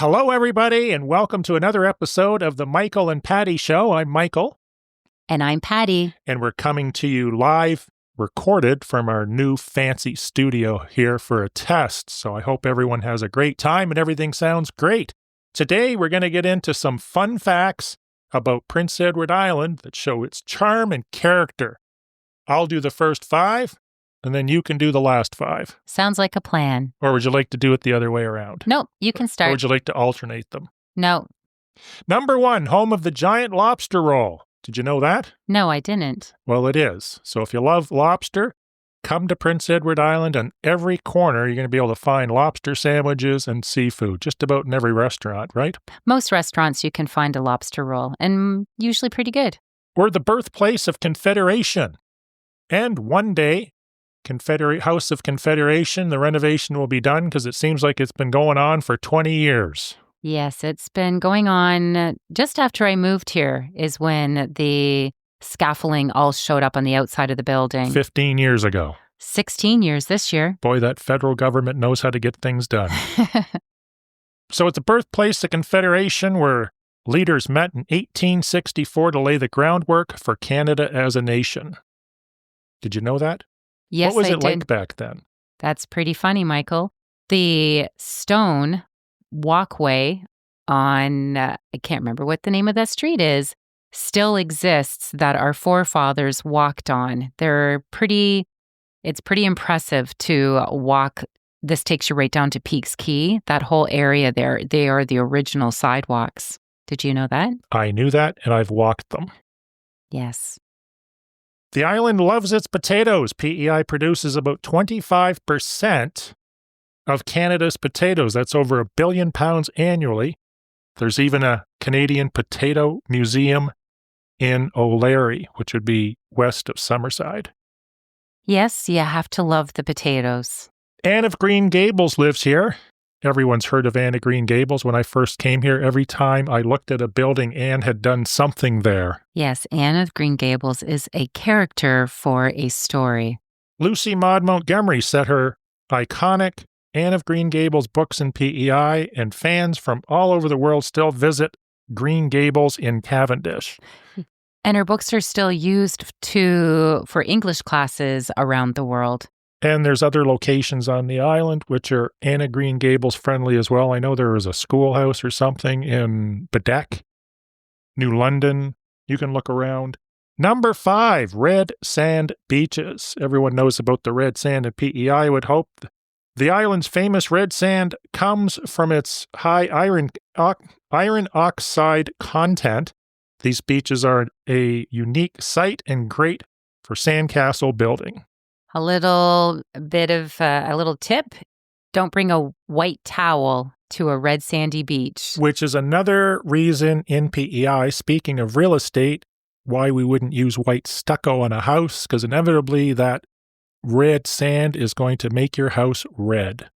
Hello, everybody, and welcome to another episode of the Michael and Patty Show. I'm Michael. And I'm Patty. And we're coming to you live, recorded from our new fancy studio here for a test. So I hope everyone has a great time and everything sounds great. Today, we're going to get into some fun facts about Prince Edward Island that show its charm and character. I'll do the first 5, and then you can do the last 5. Sounds like a plan. Or would you like to do it the other way around? Nope, you can start. Or would you like to alternate them? No. Number 1, home of the giant lobster roll. Did you know that? No, I didn't. Well, it is. So if you love lobster, come to Prince Edward Island. On every corner, you're going to be able to find lobster sandwiches and seafood, just about in every restaurant, right? Most restaurants you can find a lobster roll, and usually pretty good. We're the birthplace of Confederation. And one day, House of Confederation, the renovation will be done because it seems like it's been going on for 20 years. Yes, it's been going on just after I moved here is when the scaffolding all showed up on the outside of the building. 15 years ago. 16 years this year. Boy, that federal government knows how to get things done. So it's the birthplace of Confederation where leaders met in 1864 to lay the groundwork for Canada as a nation. Did you know that? Yes, what was I it did. like back then? That's pretty funny, Michael. The stone walkway on, I can't remember what the name of that street is, still exists that our forefathers walked on. It's pretty impressive to walk. This takes you right down to Peaks Quay. That whole area there, they are the original sidewalks. Did you know that? I knew that, and I've walked them. Yes. The island loves its potatoes. PEI produces about 25% of Canada's potatoes. That's over 1 billion pounds annually. There's even a Canadian Potato Museum in O'Leary, which would be west of Summerside. Yes, you have to love the potatoes. Anne of Green Gables lives here. Everyone's heard of Anne of Green Gables. When I first came here, every time I looked at a building, Anne had done something there. Yes, Anne of Green Gables is a character for a story. Lucy Maud Montgomery set her iconic Anne of Green Gables books in PEI, and fans from all over the world still visit Green Gables in Cavendish. And her books are still used for English classes around the world. And there's other locations on the island which are Anne of Green Gables friendly as well. I know there was a schoolhouse or something in Bedeck, New London. You can look around. Number 5, red sand beaches. Everyone knows about the red sand at PEI, I would hope. The island's famous red sand comes from its high iron oxide content. These beaches are a unique site and great for sandcastle building. A little tip, don't bring a white towel to a red sandy beach. Which is another reason in PEI, speaking of real estate, why we wouldn't use white stucco on a house, because inevitably that red sand is going to make your house red.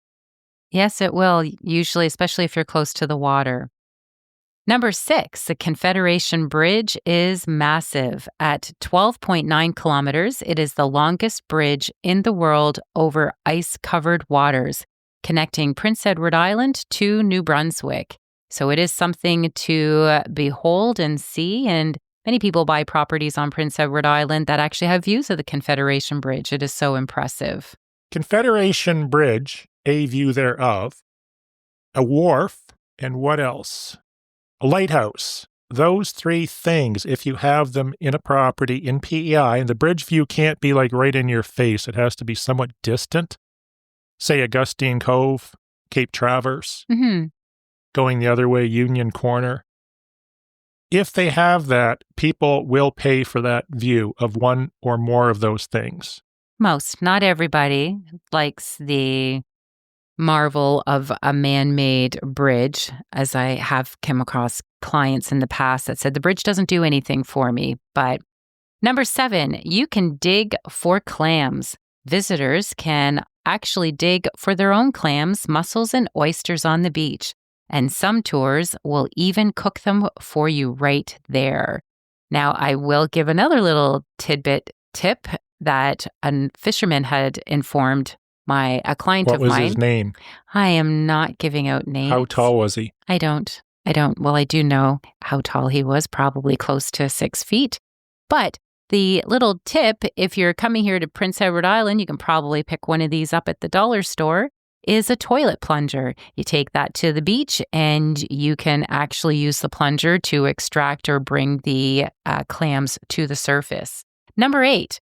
Yes, it will, usually, especially if you're close to the water. Number 6, the Confederation Bridge is massive. At 12.9 kilometers, it is the longest bridge in the world over ice-covered waters, connecting Prince Edward Island to New Brunswick. So it is something to behold and see, and many people buy properties on Prince Edward Island that actually have views of the Confederation Bridge. It is so impressive. Confederation Bridge, a view thereof, a wharf, and what else? A lighthouse. Those 3 things, if you have them in a property in PEI, and the bridge view can't be like right in your face, it has to be somewhat distant. Say Augustine Cove, Cape Traverse, going the other way, Union Corner. If they have that, people will pay for that view of one or more of those things. Most, not everybody, likes the marvel of a man-made bridge, as I have come across clients in the past that said the bridge doesn't do anything for me. But number 7, you can dig for clams. Visitors can actually dig for their own clams, mussels, and oysters on the beach. And some tours will even cook them for you right there. Now, I will give another little tidbit tip that a fisherman had informed A client What of was mine. his name? I am not giving out names. How tall was he? I don't. Well, I do know how tall he was, probably close to 6 feet. But the little tip, if you're coming here to Prince Edward Island, you can probably pick one of these up at the dollar store, is a toilet plunger. You take that to the beach and you can actually use the plunger to extract or bring the clams to the surface. Number 8,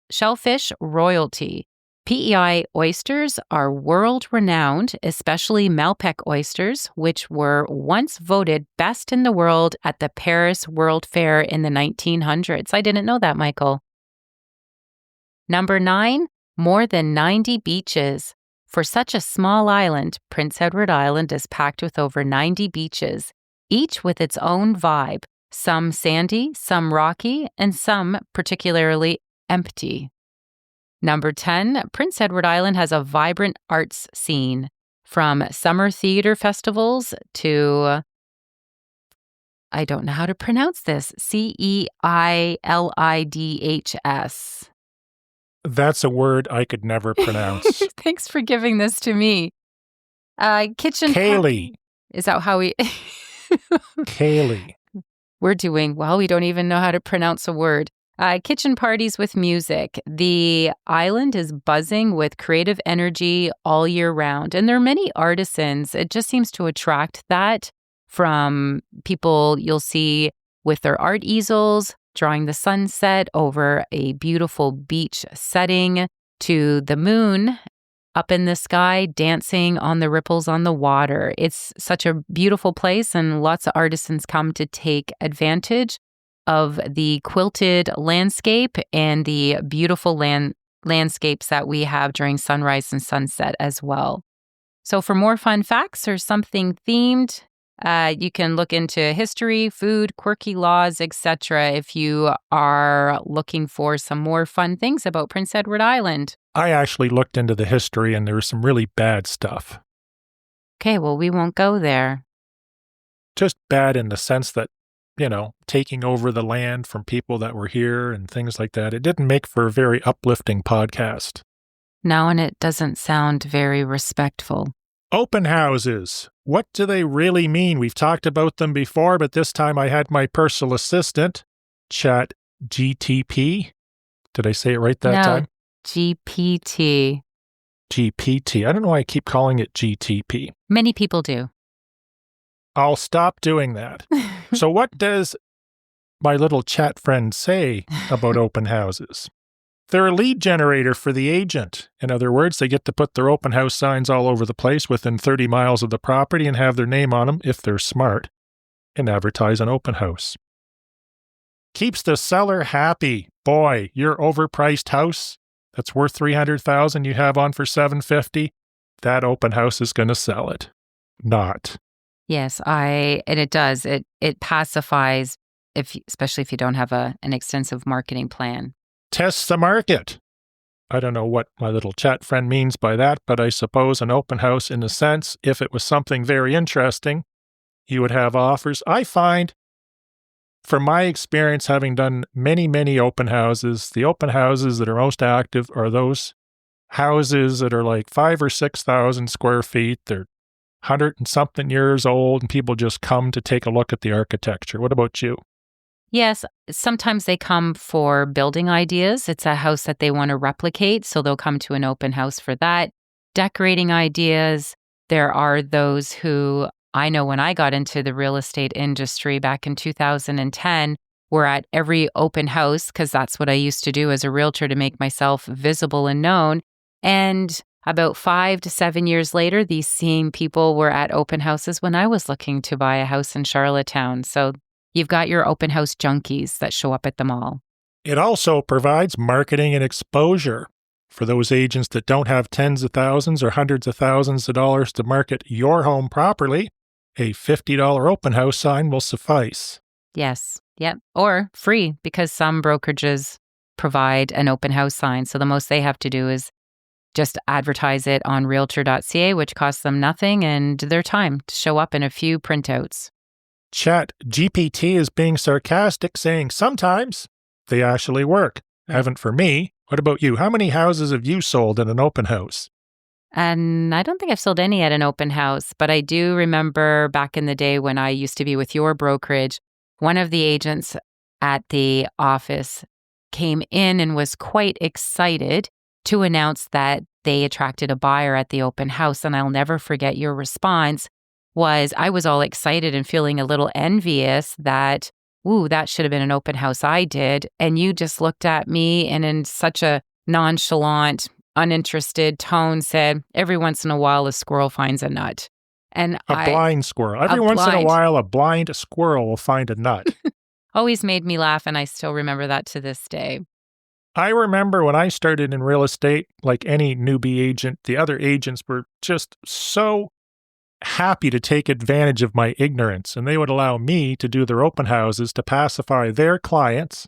shellfish royalty. PEI oysters are world-renowned, especially Malpec oysters, which were once voted best in the world at the Paris World Fair in the 1900s. I didn't know that, Michael. Number 9, more than 90 beaches. For such a small island, Prince Edward Island is packed with over 90 beaches, each with its own vibe, some sandy, some rocky, and some particularly empty. Number 10, Prince Edward Island has a vibrant arts scene, from summer theater festivals to, I don't know how to pronounce this, CEILIDHS. That's a word I could never pronounce. Thanks for giving this to me. Kitchen. Kaylee. Is that how we... Kaylee. We don't even know how to pronounce a word. Kitchen parties with music. The island is buzzing with creative energy all year round. And there are many artisans. It just seems to attract that from people you'll see with their art easels, drawing the sunset over a beautiful beach setting, to the moon up in the sky, dancing on the ripples on the water. It's such a beautiful place, and lots of artisans come to take advantage of the quilted landscape and the beautiful landscapes that we have during sunrise and sunset as well. So for more fun facts or something themed, you can look into history, food, quirky laws, etc. if you are looking for some more fun things about Prince Edward Island. I actually looked into the history and there was some really bad stuff. Okay, well, we won't go there. Just bad in the sense that, taking over the land from people that were here and things like that. It didn't make for a very uplifting podcast. No, and it doesn't sound very respectful. Open houses. What do they really mean? We've talked about them before, but this time I had my personal assistant, Chat GTP. Did I say it right that time? GPT. GPT. I don't know why I keep calling it GTP. Many people do. I'll stop doing that. So what does my little chat friend say about open houses? They're a lead generator for the agent. In other words, they get to put their open house signs all over the place within 30 miles of the property and have their name on them, if they're smart, and advertise an open house. Keeps the seller happy. Boy, your overpriced house that's worth $300,000 you have on for $750, that open house is going to sell it. Not. Yes, and it does. It pacifies, especially if you don't have an extensive marketing plan. Test the market. I don't know what my little chat friend means by that, but I suppose an open house, in a sense, if it was something very interesting, you would have offers. I find, from my experience having done many, many open houses, the open houses that are most active are those houses that are like 5,000 or 6,000 square feet. They're 100 and something years old, and people just come to take a look at the architecture. What about you? Yes, sometimes they come for building ideas. It's a house that they want to replicate, so they'll come to an open house for that. Decorating ideas. There are those who, I know when I got into the real estate industry back in 2010, were at every open house, because that's what I used to do as a realtor to make myself visible and known. And about 5 to 7 years later, these same people were at open houses when I was looking to buy a house in Charlottetown. So you've got your open house junkies that show up at the mall. It also provides marketing and exposure for those agents that don't have tens of thousands or hundreds of thousands of dollars to market your home properly. A $50 open house sign will suffice. Yes. Yep. Or free, because some brokerages provide an open house sign. So the most they have to do is just advertise it on realtor.ca, which costs them nothing and their time to show up in a few printouts. Chat GPT is being sarcastic, saying sometimes they actually work. Haven't for me, What about you? How many houses have you sold in an open house? And I don't think I've sold any at an open house, but I do remember back in the day when I used to be with your brokerage, one of the agents at the office came in and was quite excited to announce that they attracted a buyer at the open house. And I'll never forget your response was I was all excited and feeling a little envious that, ooh, that should have been an open house I did. And you just looked at me and in such a nonchalant, uninterested tone said, every once in a while, a squirrel finds a nut. And A blind squirrel. Every once in a while, a blind squirrel will find a nut. always made me laugh, and I still remember that to this day. I remember when I started in real estate, like any newbie agent, the other agents were just so happy to take advantage of my ignorance, and they would allow me to do their open houses to pacify their clients.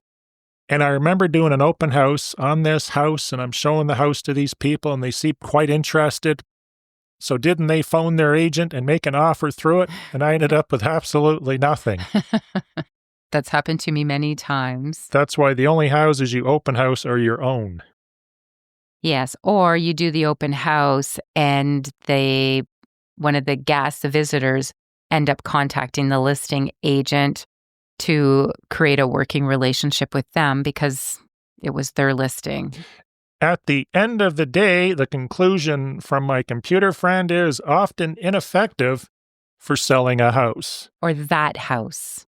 And I remember doing an open house on this house, and I'm showing the house to these people, and they seem quite interested. So didn't they phone their agent and make an offer through it? And I ended up with absolutely nothing. That's happened to me many times. That's why the only houses you open house are your own. Yes, or you do the open house and one of the guests, the visitors, end up contacting the listing agent to create a working relationship with them because it was their listing. At the end of the day, the conclusion from my computer friend is often ineffective for selling a house. Or that house.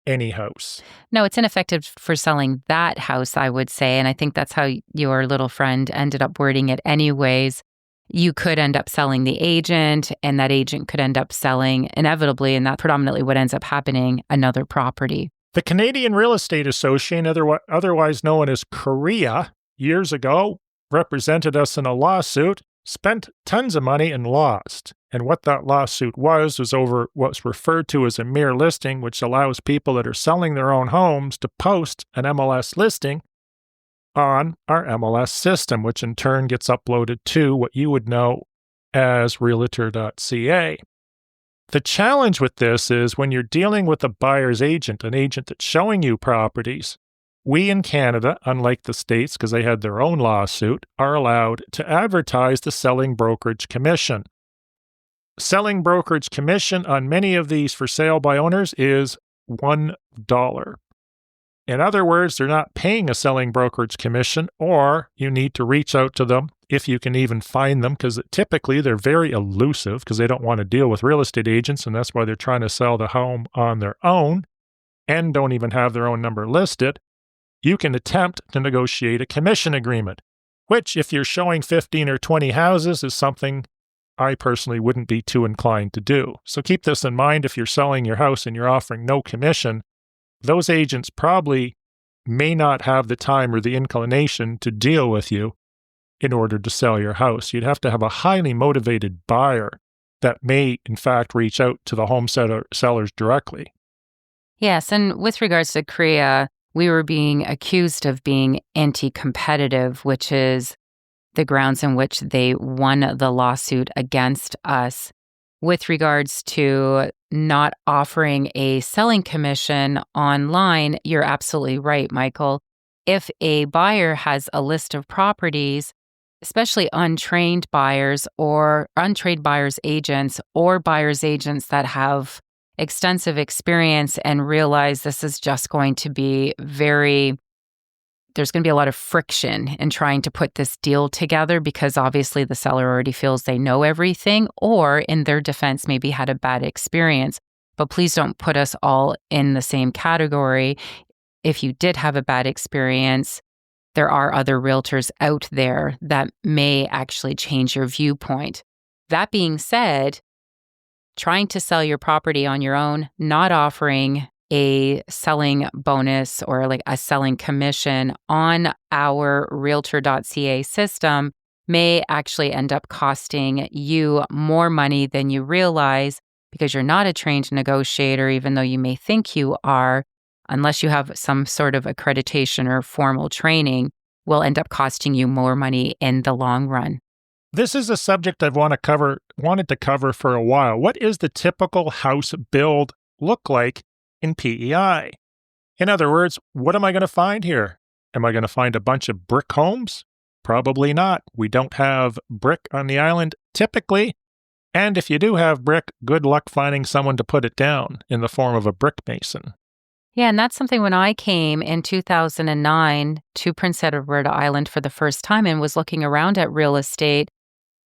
Any house. No, it's ineffective for selling that house, I would say. And I think that's how your little friend ended up wording it anyways. You could end up selling the agent, and that agent could end up selling inevitably, and that's predominantly what ends up happening, another property. The Canadian Real Estate Association, otherwise known as CREA, years ago, represented us in a lawsuit, spent tons of money and lost. And what that lawsuit was over what's referred to as a mere listing, which allows people that are selling their own homes to post an MLS listing on our MLS system, which in turn gets uploaded to what you would know as realtor.ca. The challenge with this is when you're dealing with a buyer's agent, an agent that's showing you properties, we in Canada, unlike the States because they had their own lawsuit, are allowed to advertise the selling brokerage commission. Selling brokerage commission on many of these for sale by owners is $1. In other words, they're not paying a selling brokerage commission, or you need to reach out to them if you can even find them, because typically they're very elusive because they don't want to deal with real estate agents, and that's why they're trying to sell the home on their own and don't even have their own number listed. You can attempt to negotiate a commission agreement, which if you're showing 15 or 20 houses is something I personally wouldn't be too inclined to do. So keep this in mind if you're selling your house and you're offering no commission. Those agents probably may not have the time or the inclination to deal with you in order to sell your house. You'd have to have a highly motivated buyer that may, in fact, reach out to the home sellers directly. Yes, and with regards to CREA, we were being accused of being anti-competitive, which is the grounds in which they won the lawsuit against us. With regards to not offering a selling commission online, you're absolutely right, Michael. If a buyer has a list of properties, especially untrained buyers or untrained buyers agents or buyers agents that have extensive experience and realize this is just going to be there's going to be a lot of friction in trying to put this deal together because obviously the seller already feels they know everything or in their defense maybe had a bad experience. But please don't put us all in the same category. If you did have a bad experience, there are other realtors out there that may actually change your viewpoint. That being said, trying to sell your property on your own, not offering a selling bonus or like a selling commission on our realtor.ca system may actually end up costing you more money than you realize because you're not a trained negotiator, even though you may think you are, unless you have some sort of accreditation or formal training, will end up costing you more money in the long run. This is a subject I've wanted to cover for a while. What is the typical house build look like in PEI? In other words, what am I going to find here? Am I going to find a bunch of brick homes? Probably not. We don't have brick on the island typically. And if you do have brick, good luck finding someone to put it down in the form of a brick mason. Yeah, and that's something when I came in 2009 to Prince Edward Island for the first time and was looking around at real estate,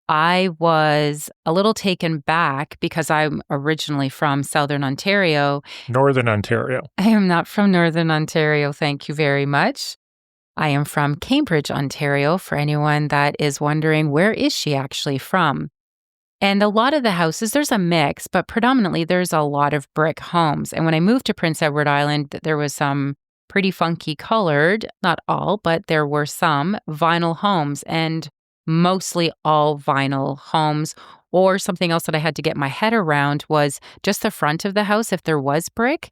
I was a little taken back because I'm originally from Southern Ontario. Northern Ontario. I am not from Northern Ontario, thank you very much. I am from Cambridge, Ontario, for anyone that is wondering, where is she actually from? And a lot of the houses, there's a mix, but predominantly there's a lot of brick homes. And when I moved to Prince Edward Island, there was some pretty funky colored, not all, but there were some vinyl homes, and mostly all vinyl homes. Or something else that I had to get my head around was just the front of the house, if there was brick,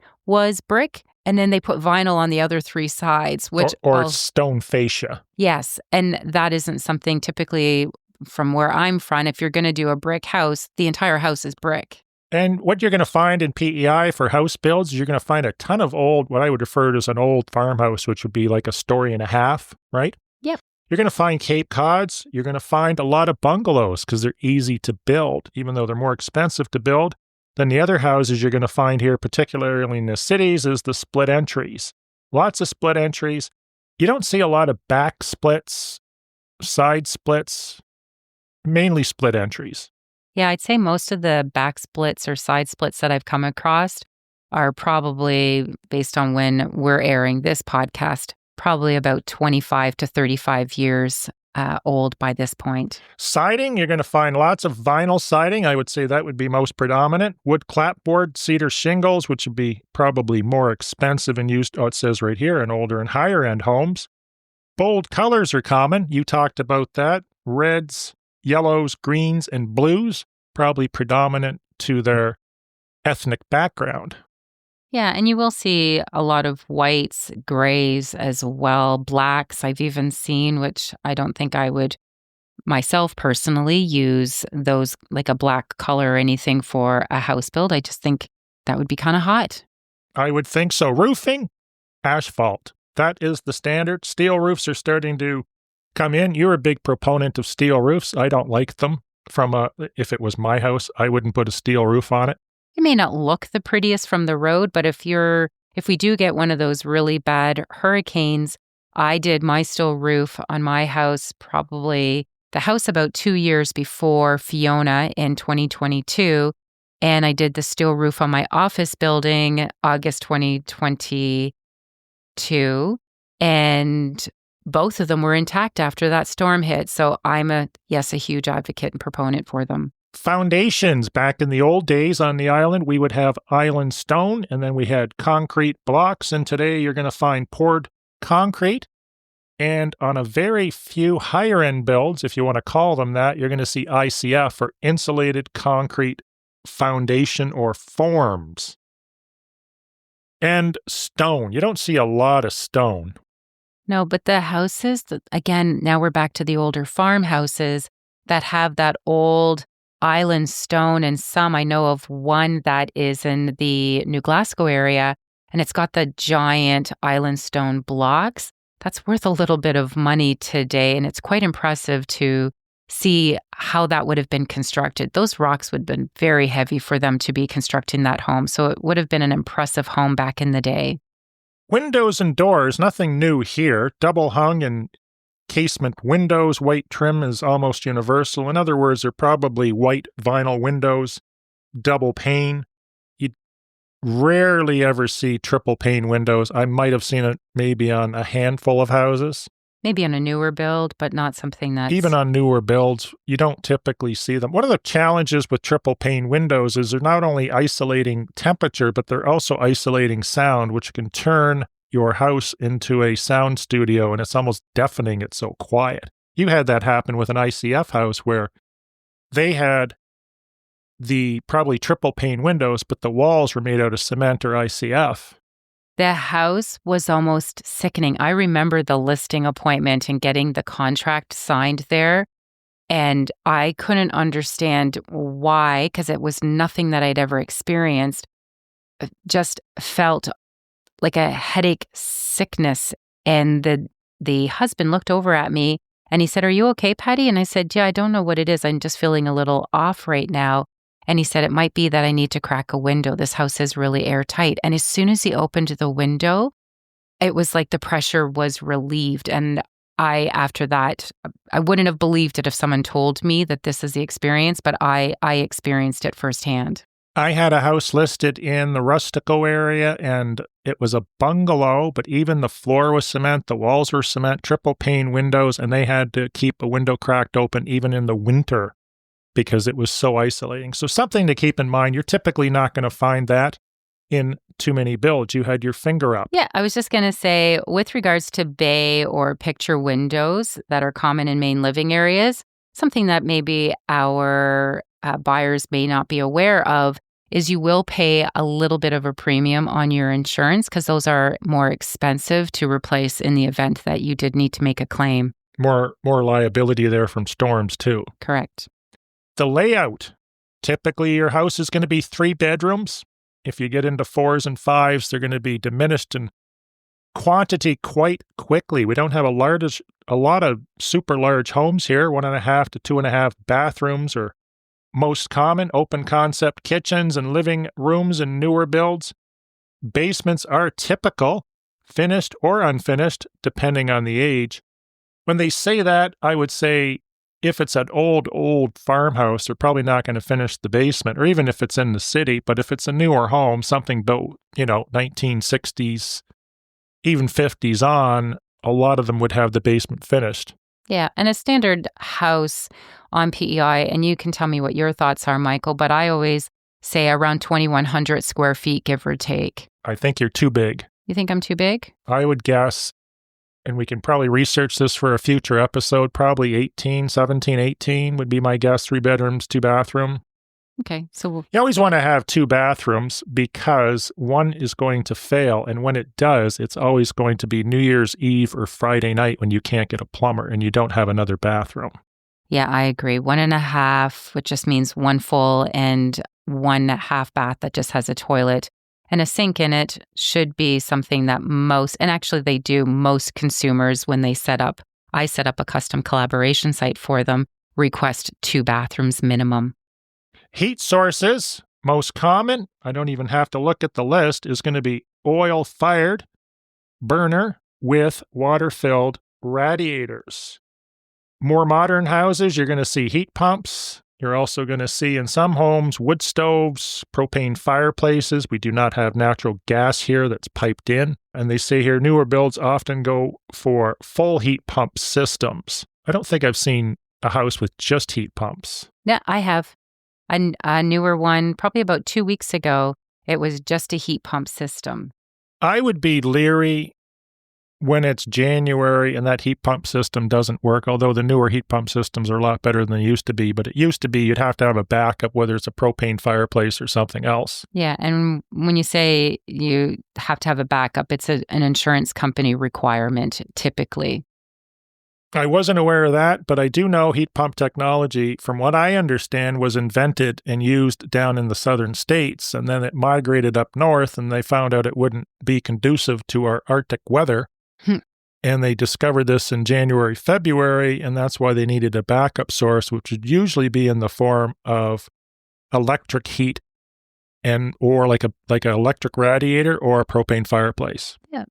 and then they put vinyl on the other three sides, which or stone fascia. Yes, and that isn't something typically from where I'm from. If you're going to do a brick house, the entire house is brick. And what you're going to find in PEI for house builds, you're going to find a ton of old, what I would refer to as an old farmhouse, which would be like a story and a half, right? Yep. You're going to find Cape Cods. You're going to find a lot of bungalows because they're easy to build, even though they're more expensive to build. Then the other houses you're going to find here, particularly in the cities, is the split entries. Lots of split entries. You don't see a lot of back splits, side splits, mainly split entries. Yeah, I'd say most of the back splits or side splits that I've come across are probably, based on when we're airing this podcast, probably about 25 to 35 years old by this point. Siding, you're going to find lots of vinyl siding. I would say that would be most predominant. Wood clapboard, cedar shingles, which would be probably more expensive and used, it says right here, in older and higher end homes. Bold colors are common. You talked about that. Reds, yellows, greens, and blues, probably predominant to their ethnic background. Yeah, and you will see a lot of whites, grays as well, blacks I've even seen, which I don't think I would myself personally use those, like a black color or anything, for a house build. I just think that would be kind of hot. I would think so. Roofing, asphalt. That is the standard. Steel roofs are starting to come in. You're a big proponent of steel roofs. I don't like them. If it was my house, I wouldn't put a steel roof on it. It may not look the prettiest from the road, but if we do get one of those really bad hurricanes, I did my steel roof on my house, probably the house about 2 years before Fiona in 2022. And I did the steel roof on my office building August 2022. And both of them were intact after that storm hit. So I'm a huge advocate and proponent for them. Foundations. Back in the old days on the island, we would have island stone, and then we had concrete blocks. And today you're going to find poured concrete. And on a very few higher end builds, if you want to call them that, you're going to see ICF, or insulated concrete foundation or forms. And stone. You don't see a lot of stone. No, but the houses, again, now we're back to the older farmhouses that have that old island stone, and some, I know of one that is in the New Glasgow area, and it's got the giant island stone blocks. That's worth a little bit of money today, and it's quite impressive to see how that would have been constructed. Those rocks would have been very heavy for them to be constructing that home, so it would have been an impressive home back in the day. Windows and doors, nothing new here. Double hung and casement windows, white trim is almost universal. In other words, they're probably white vinyl windows, double pane. You rarely ever see triple pane windows. I might have seen it maybe on a handful of houses. Maybe on a newer build, but not something that's... Even on newer builds, you don't typically see them. One of the challenges with triple pane windows is they're not only isolating temperature, but they're also isolating sound, which can turn your house into a sound studio, and it's almost deafening. It's so quiet. You had that happen with an ICF house where they had the probably triple pane windows, but the walls were made out of cement or ICF. The house was almost sickening. I remember the listing appointment and getting the contract signed there, and I couldn't understand why, because it was nothing that I'd ever experienced. It just felt like a headache, sickness, and the the husband looked over at me and he said, "Are you okay, Patty?" And I said, "Yeah, I don't know what it is. I'm just feeling a little off right now." And he said, "It might be that I need to crack a window. This house is really airtight." And as soon as he opened the window, it was like the pressure was relieved. And after that, I wouldn't have believed it if someone told me that this is the experience, but I experienced it firsthand. I had a house listed in the Rustico area, and it was a bungalow, but even the floor was cement, the walls were cement, triple pane windows, and they had to keep a window cracked open even in the winter because it was so isolating. So something to keep in mind, you're typically not going to find that in too many builds. You had your finger up. Yeah, I was just going to say, with regards to bay or picture windows that are common in main living areas, something that maybe our buyers may not be aware of is you will pay a little bit of a premium on your insurance because those are more expensive to replace in the event that you did need to make a claim. More liability there from storms too. Correct. The layout. Typically your house is going to be 3 bedrooms. If you get into 4s and 5s, they're going to be diminished in quantity quite quickly. We don't have a lot of super large homes here. 1.5 to 2.5 bathrooms are most common. Open concept kitchens and living rooms in newer builds. Basements are typical, finished or unfinished, depending on the age. When they say that, I would say if it's an old farmhouse, they're probably not going to finish the basement, or even if it's in the city. But if it's a newer home, something built, 1960s, even 50s on, a lot of them would have the basement finished. Yeah, and a standard house on PEI, and you can tell me what your thoughts are, Michael, but I always say around 2,100 square feet, give or take. I think you're too big. You think I'm too big? I would guess, and we can probably research this for a future episode, probably 17, 18 would be my guess. 3 bedrooms, 2 bathroom. Okay, so you always want to have 2 bathrooms because one is going to fail. And when it does, it's always going to be New Year's Eve or Friday night when you can't get a plumber and you don't have another bathroom. Yeah, I agree. 1.5, which just means 1 full and 1.5 bath that just has a toilet and a sink in it should be something that most consumers when they I set up a custom collaboration site for them, request 2 bathrooms minimum. Heat sources, most common, I don't even have to look at the list, is going to be oil-fired burner with water-filled radiators. More modern houses, you're going to see heat pumps. You're also going to see in some homes wood stoves, propane fireplaces. We do not have natural gas here that's piped in. And they say here newer builds often go for full heat pump systems. I don't think I've seen a house with just heat pumps. Yeah, I have. A newer one, probably about 2 weeks ago, it was just a heat pump system. I would be leery when it's January and that heat pump system doesn't work, although the newer heat pump systems are a lot better than they used to be. But it used to be you'd have to have a backup, whether it's a propane fireplace or something else. Yeah, and when you say you have to have a backup, it's an insurance company requirement, typically. I wasn't aware of that, but I do know heat pump technology, from what I understand, was invented and used down in the southern states, and then it migrated up north, and they found out it wouldn't be conducive to our Arctic weather. And they discovered this in January, February, and that's why they needed a backup source, which would usually be in the form of electric heat or like an electric radiator or a propane fireplace. Yeah,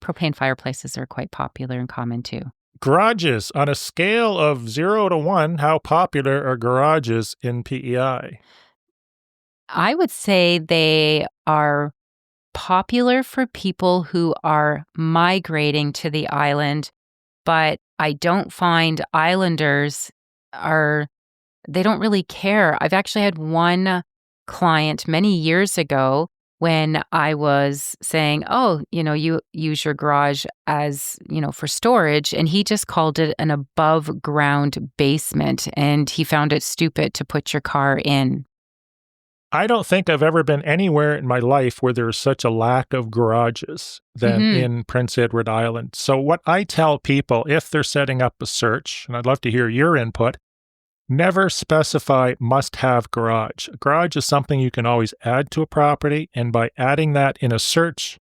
propane fireplaces are quite popular and common too. Garages. On a scale of 0 to 1, how popular are garages in PEI? I would say they are popular for people who are migrating to the island, but I don't find islanders they don't really care. I've actually had one client many years ago when I was saying, you use your garage as, for storage. And he just called it an above ground basement. And he found it stupid to put your car in. I don't think I've ever been anywhere in my life where there's such a lack of garages than in Prince Edward Island. So what I tell people, if they're setting up a search, and I'd love to hear your input, never specify must-have garage. A garage is something you can always add to a property, and by adding that in a search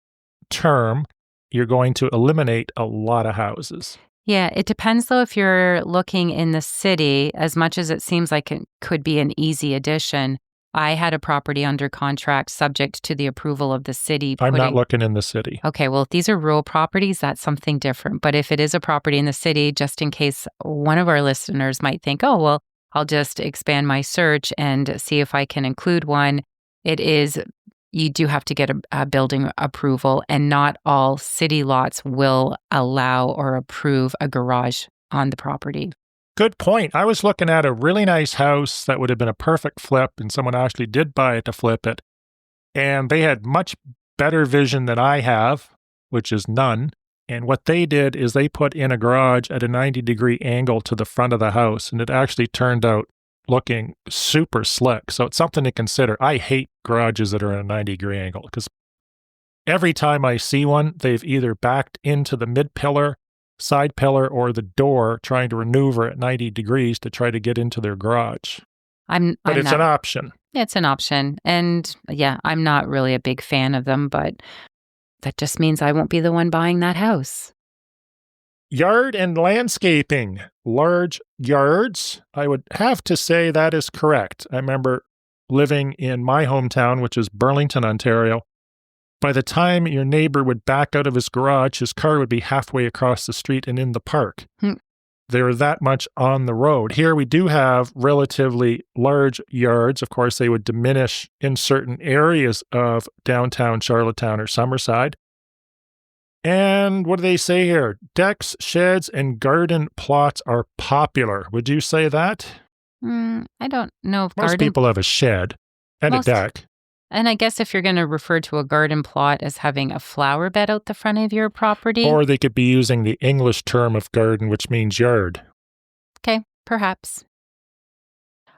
term, you're going to eliminate a lot of houses. Yeah, it depends though if you're looking in the city, as much as it seems like it could be an easy addition. I had a property under contract subject to the approval of the city. I'm not looking in the city. Okay, well, if these are rural properties, that's something different. But if it is a property in the city, just in case one of our listeners might think, oh, well, I'll just expand my search and see if I can include one. You do have to get a building approval, and not all city lots will allow or approve a garage on the property. Good point. I was looking at a really nice house that would have been a perfect flip, and someone actually did buy it to flip it. And they had much better vision than I have, which is none. And what they did is they put in a garage at a 90-degree angle to the front of the house, and it actually turned out looking super slick. So it's something to consider. I hate garages that are at a 90-degree angle because every time I see one, they've either backed into the mid-pillar, side pillar, or the door trying to maneuver at 90 degrees to try to get into their garage. But it's an option. It's an option. And yeah, I'm not really a big fan of them, but that just means I won't be the one buying that house. Yard and landscaping. Large yards. I would have to say that is correct. I remember living in my hometown, which is Burlington, Ontario. By the time your neighbor would back out of his garage, his car would be halfway across the street and in the park. They're that much on the road. Here we do have relatively large yards. Of course, they would diminish in certain areas of downtown Charlottetown or Summerside. And what do they say here? Decks, sheds, and garden plots are popular. Would you say that? I don't know if most people have a shed and a deck. And I guess if you're going to refer to a garden plot as having a flower bed out the front of your property. Or they could be using the English term of garden, which means yard. Okay, perhaps.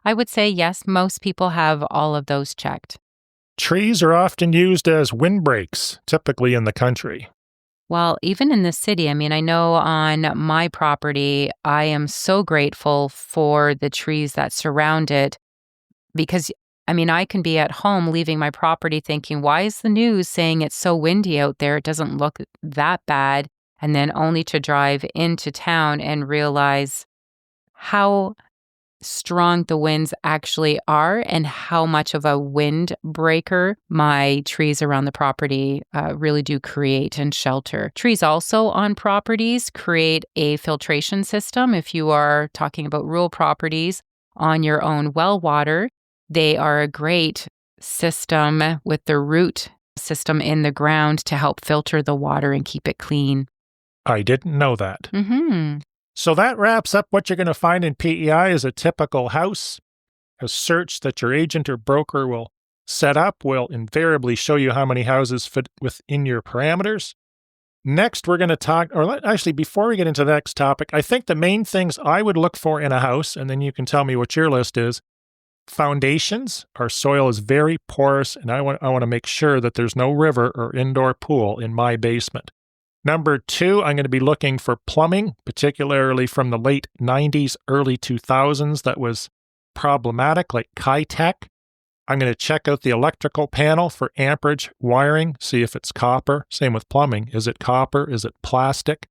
I would say yes, most people have all of those checked. Trees are often used as windbreaks, typically in the country. Well, even in the city, I mean, I know on my property, I am so grateful for the trees that surround it because, I mean, I can be at home leaving my property thinking, why is the news saying it's so windy out there? It doesn't look that bad. And then only to drive into town and realize how strong the winds actually are and how much of a windbreaker my trees around the property really do create and shelter. Trees also on properties create a filtration system. If you are talking about rural properties on your own well water, they are a great system with the root system in the ground to help filter the water and keep it clean. I didn't know that. So that wraps up what you're going to find in PEI as a typical house. A search that your agent or broker will set up will invariably show you how many houses fit within your parameters. Next, we're going to talk, actually, before we get into the next topic, I think the main things I would look for in a house, and then you can tell me what your list is. Foundations. Our soil is very porous, and I want to make sure that there's no river or indoor pool in my basement. Number 2, I'm going to be looking for plumbing, particularly from the late 90s, early 2000s that was problematic, like Kitech. I'm going to check out the electrical panel for amperage wiring, see if it's copper. Same with plumbing. Is it copper? Is it plastic?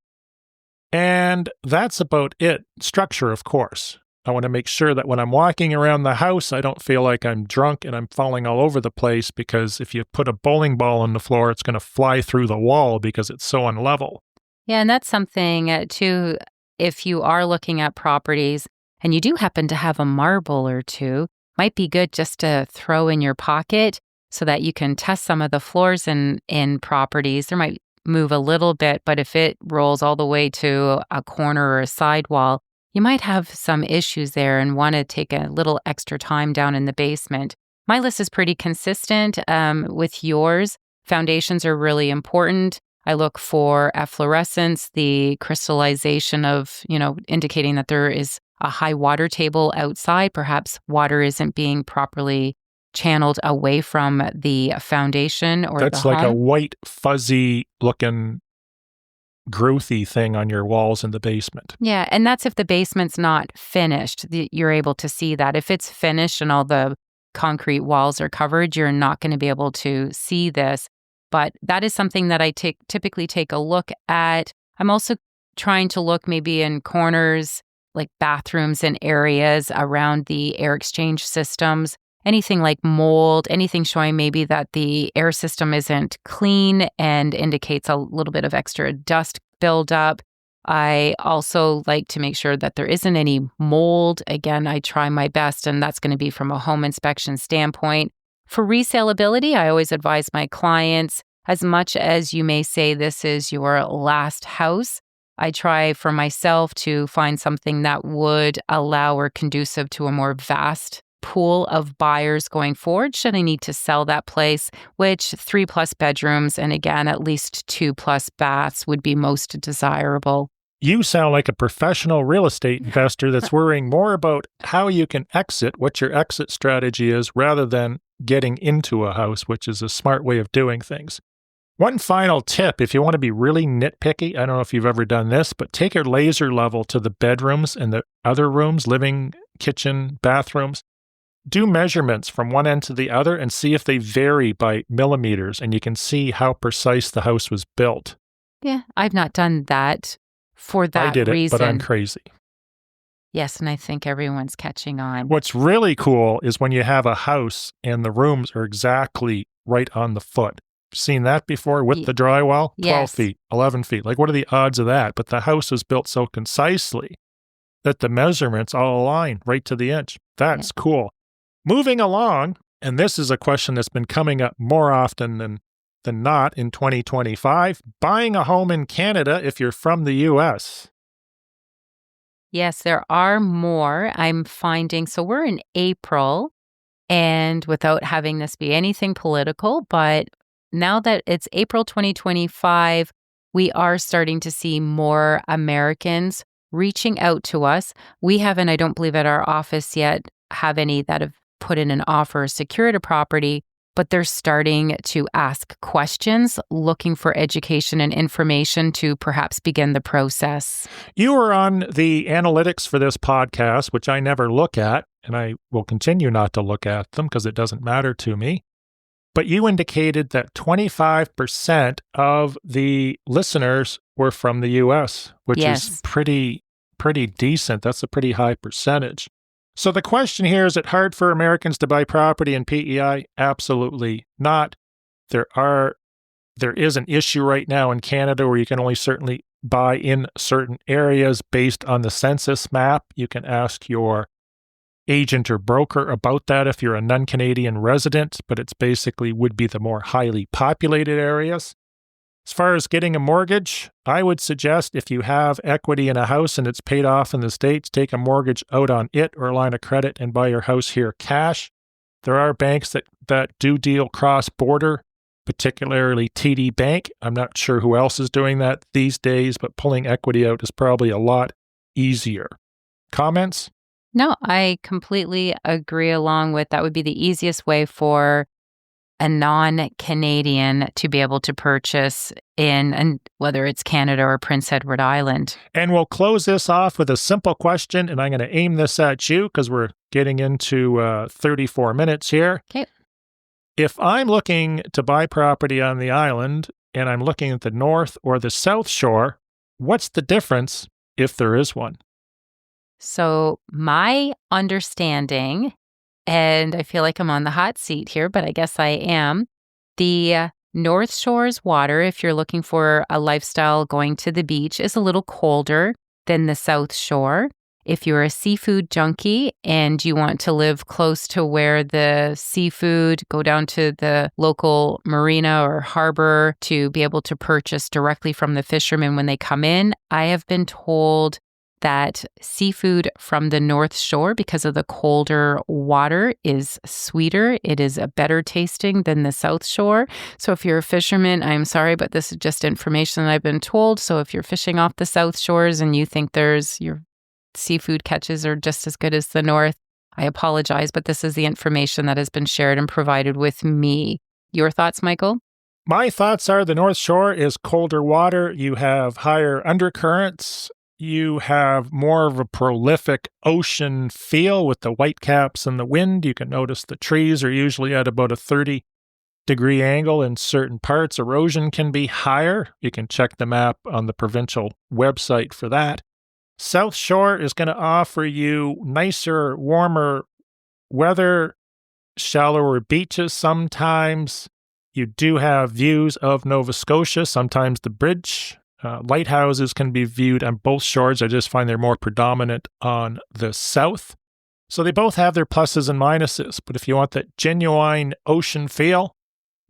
And that's about it. Structure, of course. I want to make sure that when I'm walking around the house, I don't feel like I'm drunk and I'm falling all over the place, because if you put a bowling ball on the floor, it's going to fly through the wall because it's so unlevel. Yeah, and that's something too, if you are looking at properties and you do happen to have a marble or two, might be good just to throw in your pocket so that you can test some of the floors in properties. There might move a little bit, but if it rolls all the way to a corner or a sidewall, you might have some issues there and want to take a little extra time down in the basement. My list is pretty consistent with yours. Foundations are really important. I look for efflorescence, the crystallization of, indicating that there is a high water table outside. Perhaps water isn't being properly channeled away from the foundation or that's the home. Like a white, fuzzy looking growthy thing on your walls in the basement. Yeah, and that's if the basement's not finished. You're able to see that. If it's finished and all the concrete walls are covered, you're not going to be able to see this. But that is something that I typically take a look at. I'm also trying to look maybe in corners, like bathrooms and areas around the air exchange systems. Anything like mold, anything showing maybe that the air system isn't clean and indicates a little bit of extra dust buildup. I also like to make sure that there isn't any mold. Again, I try my best, and that's going to be from a home inspection standpoint. For resaleability, I always advise my clients, as much as you may say this is your last house, I try for myself to find something that would allow or conducive to a more vast pool of buyers going forward should I need to sell that place, which 3+ bedrooms and again, at least 2+ baths would be most desirable. You sound like a professional real estate investor that's worrying more about how you can exit, what your exit strategy is, rather than getting into a house, which is a smart way of doing things. One final tip, if you want to be really nitpicky, I don't know if you've ever done this, but take your laser level to the bedrooms and the other rooms, living, kitchen, bathrooms. Do measurements from one end to the other and see if they vary by millimeters, and you can see how precise the house was built. Yeah, I've not done that for that I did it, reason. but I'm crazy. Yes, and I think everyone's catching on. What's really cool is when you have a house and the rooms are exactly right on the foot. Seen that before with the drywall? 12 Yes. feet, 11 feet. Like, what are the odds of that? But the house was built so concisely that the measurements all align right to the inch. That's cool. Moving along, and this is a question that's been coming up more often than not in 2025, buying a home in Canada if you're from the U.S. Yes, there are more. I'm finding, so we're in April, and without having this be anything political, but now that it's April 2025, we are starting to see more Americans reaching out to us. We haven't, I don't believe at our office yet, have any that have put in an offer or secured a property, but they're starting to ask questions, looking for education and information to perhaps begin the process. You were on the analytics for this podcast, which I never look at, and I will continue not to look at them because it doesn't matter to me. But you indicated that 25% of the listeners were from the U.S., which is pretty decent. That's a pretty high percentage. So the question here, is it hard for Americans to buy property in PEI? Absolutely not. There is an issue right now in Canada where you can only certainly buy in certain areas based on the census map. You can ask your agent or broker about that if you're a non-Canadian resident, but it's basically would be the more highly populated areas. As far as getting a mortgage, I would suggest if you have equity in a house and it's paid off in the States, take a mortgage out on it or a line of credit and buy your house here cash. There are banks that do deal cross-border, particularly TD Bank. I'm not sure who else is doing that these days, but pulling equity out is probably a lot easier. Comments? No, I completely agree along with that would be the easiest way for a non-Canadian to be able to purchase in, and whether it's Canada or Prince Edward Island. And we'll close this off with a simple question, and I'm going to aim this at you because we're getting into 34 minutes here. Okay. If I'm looking to buy property on the island and I'm looking at the North or the South Shore, what's the difference if there is one? So my understanding, and I feel like I'm on the hot seat here, but I guess I am, the North Shore's water, if you're looking for a lifestyle going to the beach, is a little colder than the South Shore. If you're a seafood junkie and you want to live close to where the seafood, go down to the local marina or harbor to be able to purchase directly from the fishermen when they come in, I have been told that seafood from the North Shore, because of the colder water, is sweeter. It is a better tasting than the South Shore. So if you're a fisherman, I'm sorry, but this is just information that I've been told. So if you're fishing off the South Shores and you think your seafood catches are just as good as the North, I apologize, but this is the information that has been shared and provided with me. Your thoughts, Michael? My thoughts are the North Shore is colder water. You have higher undercurrents. You have more of a prolific ocean feel with the whitecaps and the wind. You can notice the trees are usually at about a 30 degree angle in certain parts. Erosion can be higher. You can check the map on the provincial website for that. South Shore is going to offer you nicer, warmer weather, shallower beaches sometimes. You do have views of Nova Scotia, sometimes the bridge. Lighthouses can be viewed on both shores. I just find they're more predominant on the south. So they both have their pluses and minuses. But if you want that genuine ocean feel,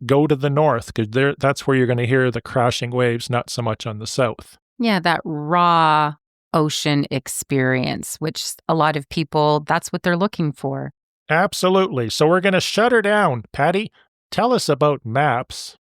go to the north, because that's where you're going to hear the crashing waves, not so much on the south. Yeah, that raw ocean experience, which a lot of people, that's what they're looking for. Absolutely. So we're going to shut her down. Patty, tell us about MAPS.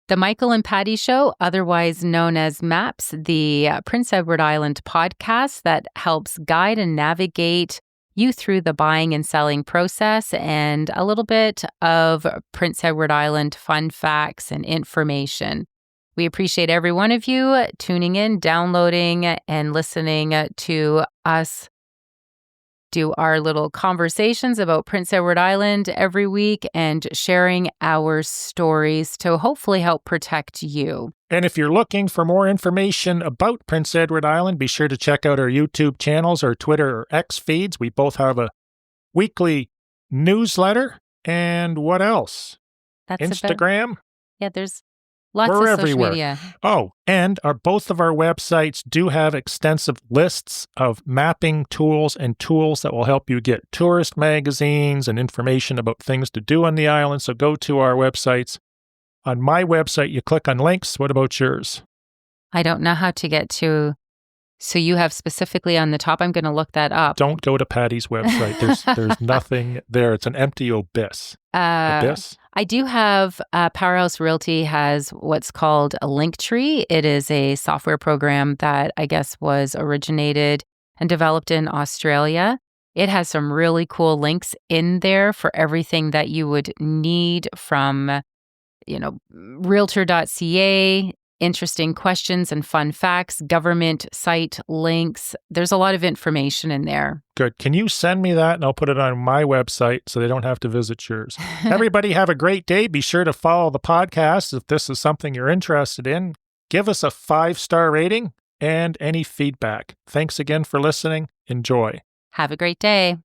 The Michael and Patty Show, otherwise known as MAPS, the Prince Edward Island podcast that helps guide and navigate you through the buying and selling process, and a little bit of Prince Edward Island fun facts and information. We appreciate every one of you tuning in, downloading, and listening to us do our little conversations about Prince Edward Island every week and sharing our stories to hopefully help protect you. And if you're looking for more information about Prince Edward Island, be sure to check out our YouTube channels, our Twitter or X feeds. We both have a weekly newsletter. And what else? That's Instagram? There's lots We're of everywhere. social media. Oh, and both of our websites do have extensive lists of mapping tools and tools that will help you get tourist magazines and information about things to do on the island. So go to our websites. On my website, you click on links. What about yours? I don't know how to get to. So you have specifically on the top. I'm going to look that up. Don't go to Patty's website. There's nothing there. It's an empty abyss. Abyss? I do have Powerhouse Realty has what's called a link tree. It is a software program that I guess was originated and developed in Australia. It has some really cool links in there for everything that you would need from, realtor.ca, interesting questions and fun facts, government site links. There's a lot of information in there. Good. Can you send me that and I'll put it on my website so they don't have to visit yours? Everybody have a great day. Be sure to follow the podcast if this is something you're interested in. Give us a 5-star rating and any feedback. Thanks again for listening. Enjoy. Have a great day.